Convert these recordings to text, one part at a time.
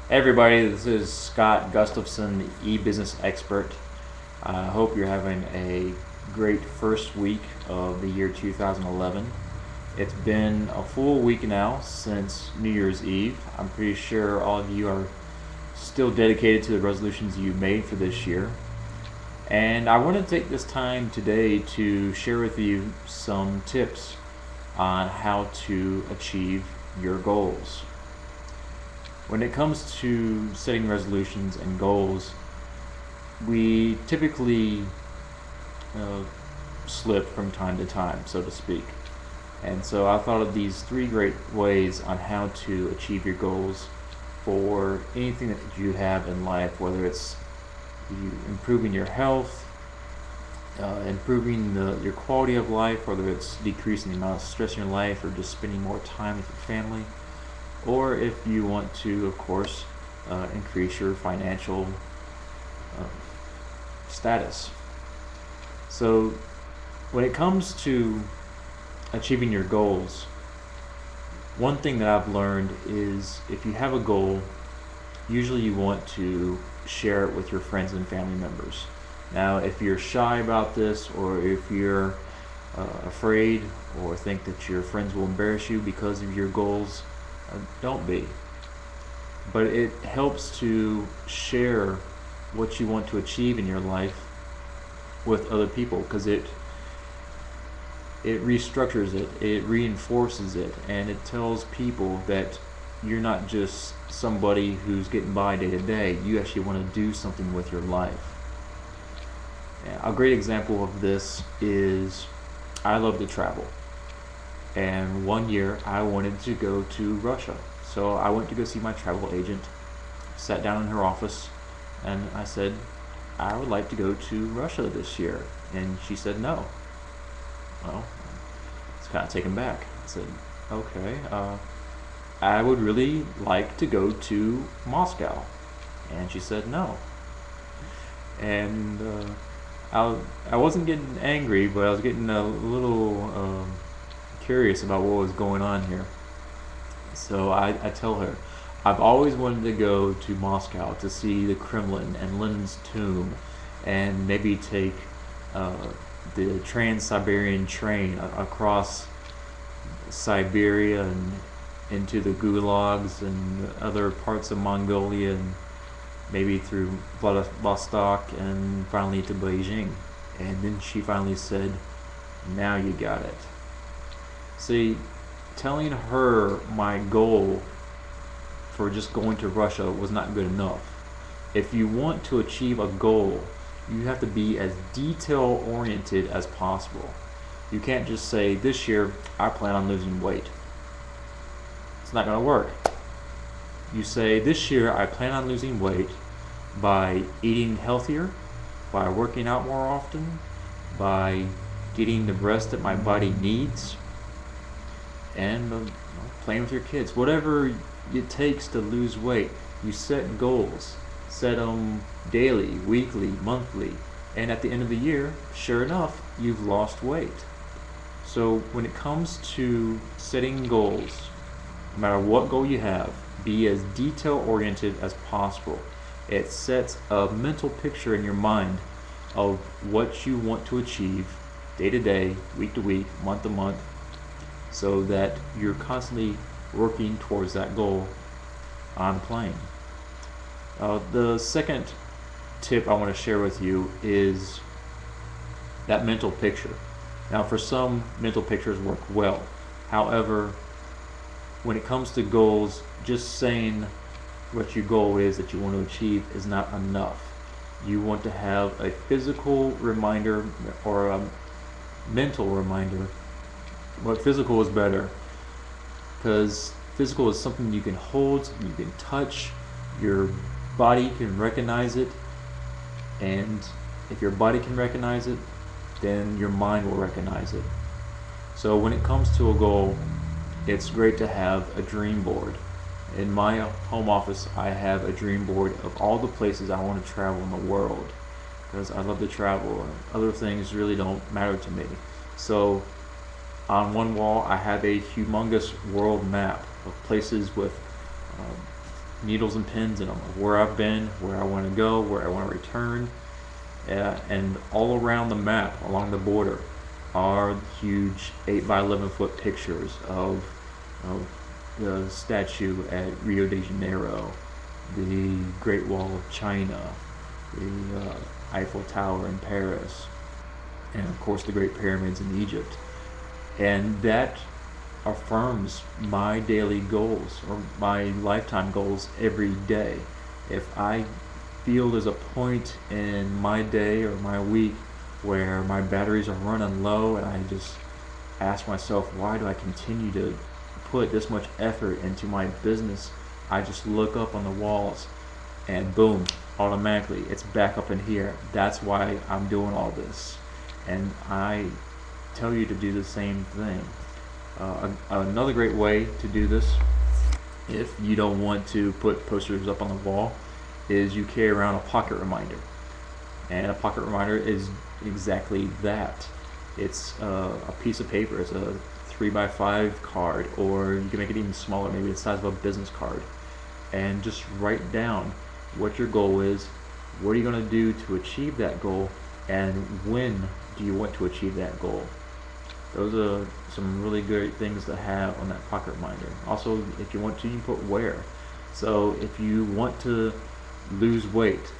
Hey everybody, this is Scott Gustafson, the e-business expert. I hope you're having a great first week of the year 2011. It's been a full week now since New Year's Eve. I'm pretty sure all of you are still dedicated to the resolutions you made for this year. And I want to take this time today to share with you some tips on how to achieve your goals. When it comes to setting resolutions and goals, we typically uh, slip from time to time, so to speak. And so I thought of these three great ways on how to achieve your goals for anything that you have in life, whether it's you improving your health, improving your quality of life, whether it's decreasing the amount of stress in your life or just spending more time with your family, or if you want to, of course, increase your financial uh, status. So when it comes to achieving your goals, one thing that I've learned is if you have a goal, usually you want to share it with your friends and family members. Now, if you're shy about this, or if you're afraid or think that your friends will embarrass you because of your goals, don't be. But it helps to share what you want to achieve in your life with other people, because it restructures it, it reinforces it, and it tells people that you're not just somebody who's getting by day to day. You actually want to do something with your life. A great example of this is I love to travel. And one year I wanted to go to Russia. So I went to go see my travel agent, sat down in her office, and I said, I would like to go to Russia this year. And she said no. Well, I was kind of taken back. I said, okay, I would really like to go to Moscow. And she said no. And I wasn't getting angry, but I was getting a little curious about what was going on here. So I tell her, I've always wanted to go to Moscow to see the Kremlin and Lenin's tomb, and maybe take the Trans-Siberian train across Siberia and into the gulags and other parts of Mongolia, and maybe through Vladivostok and finally to Beijing. And then she finally said, now you got it. See, telling her my goal for just going to Russia was not good enough. If you want to achieve a goal, you have to be as detail oriented as possible. You can't just say, this year I plan on losing weight. It's not going to work. You say, this year I plan on losing weight by eating healthier, by working out more often, by getting the rest that my body needs, and playing with your kids. Whatever it takes to lose weight, you set goals. Set them daily, weekly, monthly, and at the end of the year, sure enough, you've lost weight. So when it comes to setting goals, no matter what goal you have, be as detail oriented as possible. It sets a mental picture in your mind of what you want to achieve day to day, week to week, month to month, so that you're constantly working towards that goal on the plane. The second tip I want to share with you is that mental picture. Now, for some, mental pictures work well. However, when it comes to goals, just saying what your goal is that you want to achieve is not enough. You want to have a physical reminder or a mental reminder. But physical is better, because physical is something you can hold, you can touch, your body can recognize it, and if your body can recognize it, then your mind will recognize it. So when it comes to a goal, it's great to have a dream board. In my home office, I have a dream board of all the places I want to travel in the world, because I love to travel and other things really don't matter to me. So on one wall I have a humongous world map of places with needles and pins in them of where I've been, where I want to go, where I want to return. And all around the map, along the border, are huge 8 by 11 foot pictures of the statue at Rio de Janeiro, the Great Wall of China, the Eiffel Tower in Paris, and of course the Great Pyramids in Egypt. And that affirms my daily goals or my lifetime goals every day. If I feel there's a point in my day or my week where my batteries are running low and I just ask myself, why do I continue to put this much effort into my business? I just look up on the walls and boom, automatically it's back up in here. That's why I'm doing all this. And I tell you to do the same thing. Another great way to do this, if you don't want to put posters up on the wall, is you carry around a pocket reminder. And a pocket reminder is exactly that. It's a piece of paper. It's a 3x5 card, or you can make it even smaller, maybe the size of a business card. And just write down what your goal is, what are you going to do to achieve that goal, and when do you want to achieve that goal. Those are some really great things to have on that pocket reminder. Also, if you want to, you can put where. So if you want to lose weight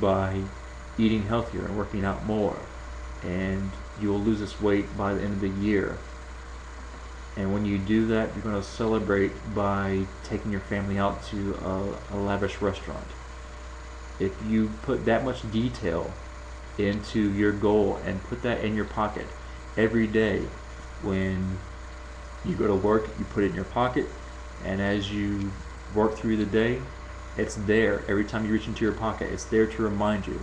by eating healthier and working out more, and you will lose this weight by the end of the year, and when you do that, you're going to celebrate by taking your family out to a lavish restaurant. If you put that much detail into your goal and put that in your pocket every day, when you go to work, you put it in your pocket, and as you work through the day, it's there. Every time you reach into your pocket, it's there to remind you.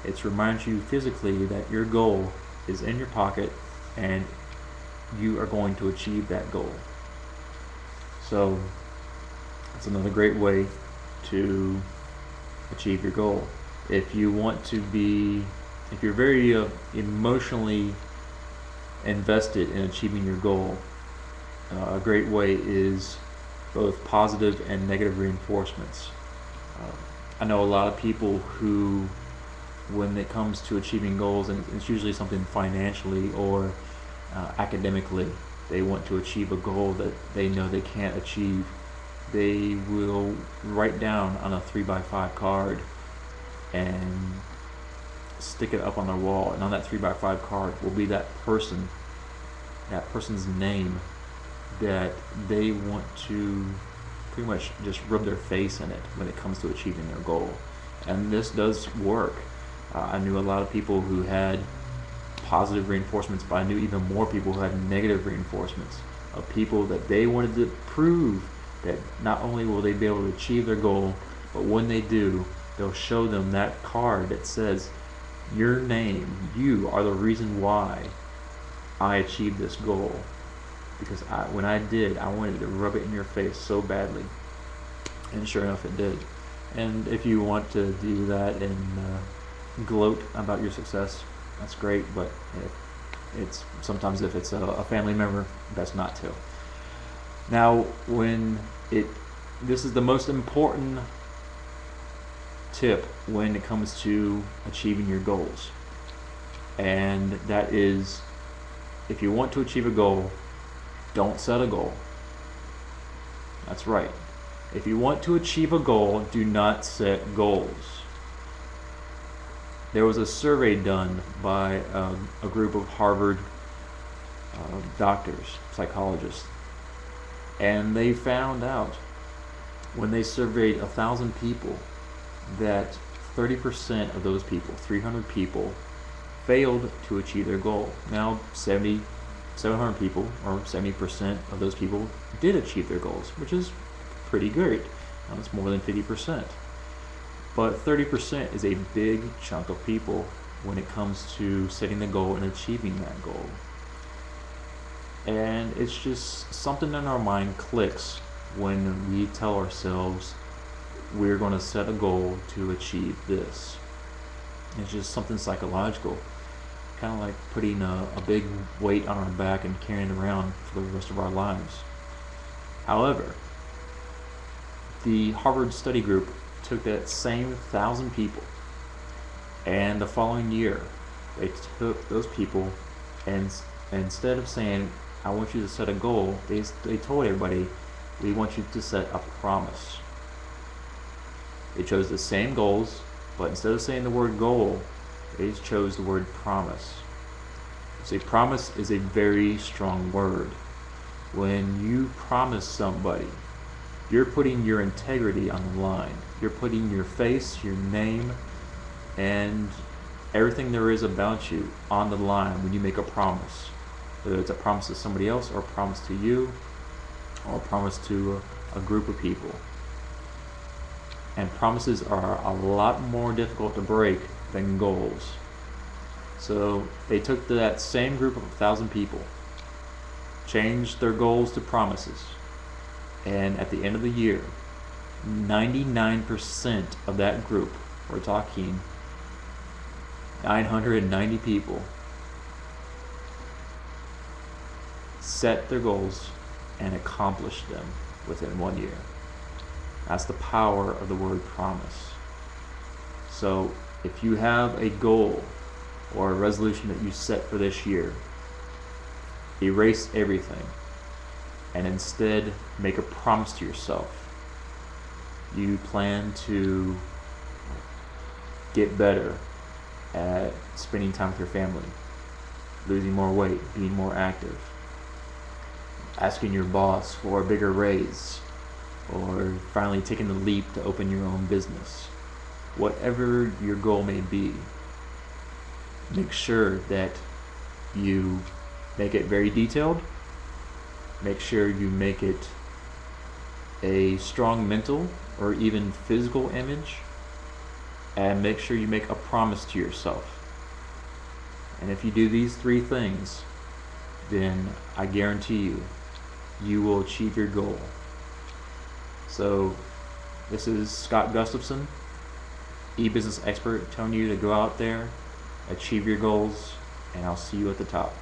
It reminds you physically that your goal is in your pocket and you are going to achieve that goal. So it's another great way to achieve your goal. If you want to be, if you're very emotionally invested in achieving your goal, a great way is both positive and negative reinforcements. I know a lot of people who, when it comes to achieving goals, and it's usually something financially or academically, they want to achieve a goal that they know they can't achieve, they will write down on a 3x5 card and stick it up on their wall, and on that 3x5 card will be that person's name that they want to pretty much just rub their face in it when it comes to achieving their goal. And this does work. I knew a lot of people who had positive reinforcements, but I knew even more people who had negative reinforcements of people that they wanted to prove that not only will they be able to achieve their goal, but when they do, they'll show them that card that says, your name, you are the reason why I achieved this goal. Because when I did, I wanted to rub it in your face so badly. And sure enough, it did. And if you want to do that and gloat about your success, that's great, but it's sometimes if it's a family member, best not to. Now, this is the most important tip when it comes to achieving your goals, and that is, if you want to achieve a goal, don't set a goal. That's right. If you want to achieve a goal, do not set goals. There was a survey done by a group of Harvard doctors, psychologists, and they found out when they surveyed 1,000 people that 30% of those people, 300 people, failed to achieve their goal. Now 700 people, or 70% of those people, did achieve their goals, which is pretty great. It's more than 50%. But 30% is a big chunk of people when it comes to setting the goal and achieving that goal. And it's just something in our mind clicks when we tell ourselves we're going to set a goal to achieve this. It's just something psychological, kind of like putting a big weight on our back and carrying it around for the rest of our lives. However, the Harvard study group took that same 1,000 people, and the following year they took those people, and instead of saying, I want you to set a goal, they told everybody, we want you to set a promise. They chose the same goals, but instead of saying the word goal, they chose the word promise. See, promise is a very strong word. When you promise somebody, you're putting your integrity on the line. You're putting your face, your name, and everything there is about you on the line when you make a promise. Whether it's a promise to somebody else, or a promise to you, or a promise to a group of people. And promises are a lot more difficult to break than goals. So they took that same group of 1,000 people, changed their goals to promises, and at the end of the year, 99% of that group, we're talking 990 people, set their goals and accomplished them within 1 year. That's the power of the word promise. So if you have a goal or a resolution that you set for this year, erase everything and instead make a promise to yourself. You plan to get better at spending time with your family, losing more weight, being more active, asking your boss for a bigger raise, or finally taking the leap to open your own business. Whatever your goal may be, make sure that you make it very detailed. Make sure you make it a strong mental or even physical image, and make sure you make a promise to yourself. And if you do these 3 things, then I guarantee you, you will achieve your goal. So this is Scott Gustafson, e-business expert, telling you to go out there, achieve your goals, and I'll see you at the top.